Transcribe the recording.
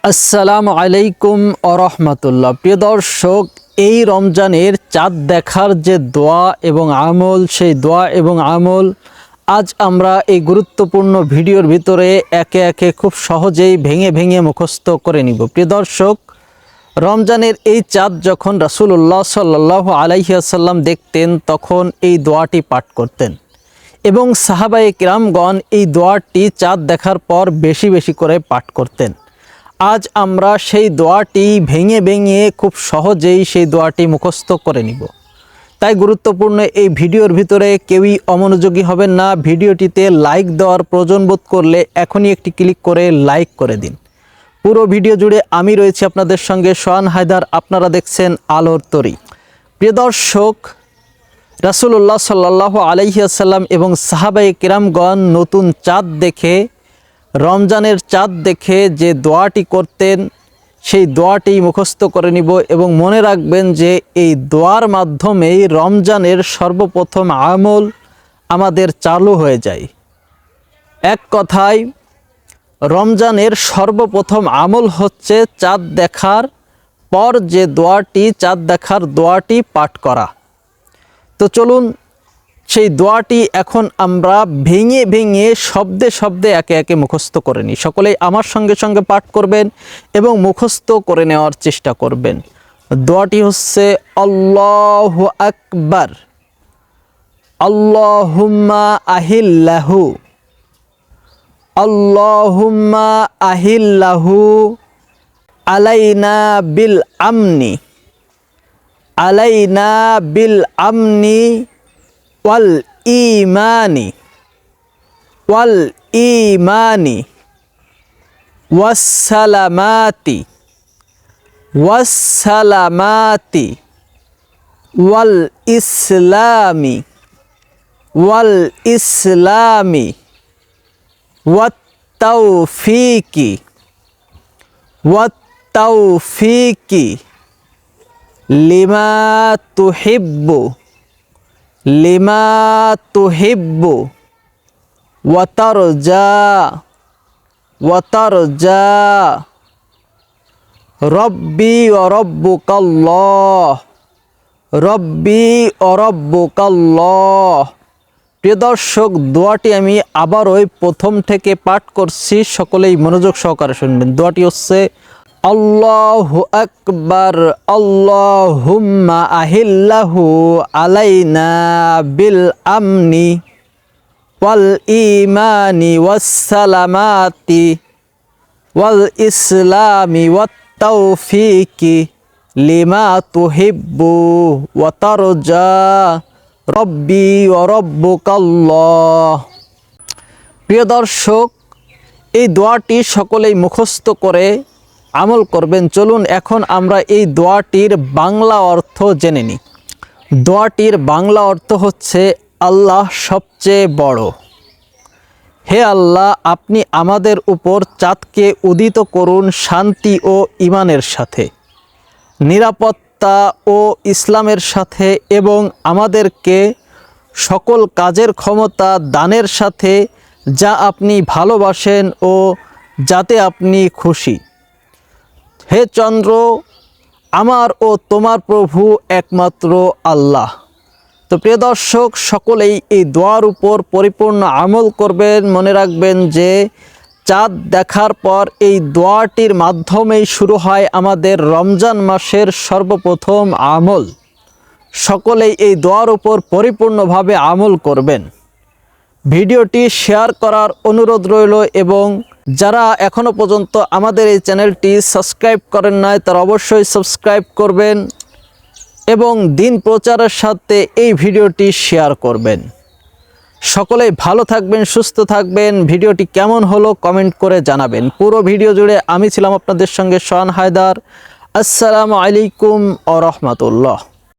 আসসালামু আলাইকুম আরহামাতুল্লাহ। প্রিয় দর্শক, এই রমজানের চাঁদ দেখার যে দোয়া এবং আমল, সেই দোয়া এবং আমল আজ আমরা এই গুরুত্বপূর্ণ ভিডিওর ভিতরে একে একে খুব সহজেই ভেঙে ভেঙে মুখস্থ করে নিব। প্রিয় দর্শক, রমজানের এই চাঁদ যখন রাসূলুল্লাহ সাল্লাল্লাহু আলাইহি ওয়াসাল্লাম দেখতেন তখন এই দোয়াটি পাঠ করতেন এবং সাহাবায়ে কিরামগণ এই দোয়াটি চাঁদ দেখার পর বেশি বেশি করে পাঠ করতেন। আজ আমরা সেই দোয়াটি ভেঙে ভেঙে খুব সহজেই সেই দোয়াটি মুখস্থ করে নিব। তাই গুরুত্বপূর্ণ এই ভিডিওর ভিতরে কেউই অমনোযোগী হবেন না। ভিডিওটিতে লাইক দেওয়ার প্রয়োজন বোধ করলে এখনই একটি ক্লিক করে লাইক করে দিন। পুরো ভিডিও জুড়ে আমি রয়েছি আপনাদের সঙ্গে সোহান হায়দার। আপনারা দেখছেন আলোর তরী। প্রিয় দর্শক, রাসূলুল্লাহ সাল্লাল্লাহু আলাইহি ওয়াসাল্লাম এবং সাহাবায়ে কিরামগণ নতুন চাঁদ দেখে, রমজানের চাঁদ দেখে যে দোয়াটি করতেন সেই দোয়াটি মুখস্থ করে নিব এবং মনে রাখবেন যে এই দোয়ার মাধ্যমেই রমজানের সর্বপ্রথম আমল আমাদের চালু হয়ে যায়। এক কথায় রমজানের সর্বপ্রথম আমল হচ্ছে চাঁদ দেখার পর যে দোয়াটি, চাঁদ দেখার দোয়াটি পাঠ করা। তো চলুন সেই দোয়াটি এখন আমরা ভেঙে ভেঙে শব্দে শব্দে একে একে মুখস্থ করে নিই। সকলেই আমার সঙ্গে সঙ্গে পাঠ করবেন এবং মুখস্থ করে নেওয়ার চেষ্টা করবেন। দোয়াটি হচ্ছে আল্লাহু আকবার, আল্লাহুম্মা আহিল্লাহু, আল্লাহুম্মা আহিল্লাহু আলাইনা বিল আমনি, আলাইনা বিল আমনি ওয়াল ইমানি, ওয়াল ইমানি ওয়াসসালামাতি, ওয়াসসালামাতি ওয়াল ইসলামি, ওয়াল ইসলামি ওয়াত তাওফিকি, ওয়াত তাওফিকি লিমা তুহিব্বু, লিমা তুহিব্বু ওয়াতারজা, ওয়াতারজা রব্বি ওয়া রব্বুকাল্লাহ, রব্বি ওয়া রব্বুকাল্লাহ। প্রিয় দর্শক, দোয়াটি আমি আবার ওই প্রথম থেকে পাঠ করছি, সকলেই মনোযোগ সহকারে শুনবেন। দোয়াটি হচ্ছে আল্লাহু আকবার, আল্লাহুম্মা আহিল্লাহু আলাইনা বিল আমনি ওয়াল ইমানি ওয়াসসালামাতি ওয়াল ইসলামি ওয়াত তাওফিকি লিমা তুহিব্বু ওয়া তারজা রব্বি ওয়া রব্বুকাল্লাহ। প্রিয় দর্শক, এই দোয়াটি সকলেই মুখস্থ করে আমল করবেন। চলুন এখন আমরা এই দোয়াটির বাংলা অর্থ জেনে নিই। দোয়াটির বাংলা অর্থ হচ্ছে আল্লাহ সবচেয়ে বড়। হে আল্লাহ, আপনি আমাদের উপর চাঁদকে উদিত করুন শান্তি ও ঈমানের সাথে, নিরাপত্তা ও ইসলামের সাথে এবং আমাদেরকে সকল কাজের ক্ষমতা দানের সাথে যা আপনি ভালোবাসেন ও যাতে আপনি খুশি। হে চন্দ্র, আমার ও তোমার প্রভু একমাত্র আল্লাহ। তো প্রিয় দর্শক, সকলেই এই দোয়ার উপর পরিপূর্ণ আমল করবেন। মনে রাখবেন যে চাঁদ দেখার পর এই দোয়াটির মাধ্যমেই শুরু হয় আমাদের রমজান মাসের সর্বপ্রথম আমল। সকলেই এই দোয়ার উপর পরিপূর্ণভাবে আমল করবেন। ভিডিওটি শেয়ার করার অনুরোধ রইল এবং যারা এখনও পর্যন্ত আমাদের এই চ্যানেলটি সাবস্ক্রাইব করেন নাই তারা অবশ্যই সাবস্ক্রাইব করবেন এবং দিন প্রচারের সাথে এই ভিডিওটি শেয়ার করবেন। সকলেই ভালো থাকবেন, সুস্থ থাকবেন। ভিডিওটি কেমন হলো কমেন্ট করে জানাবেন। পুরো ভিডিও জুড়ে আমি ছিলাম আপনাদের সঙ্গে সোহান হায়দার। আসসালামু আলাইকুম ওয়া রাহমাতুল্লাহ।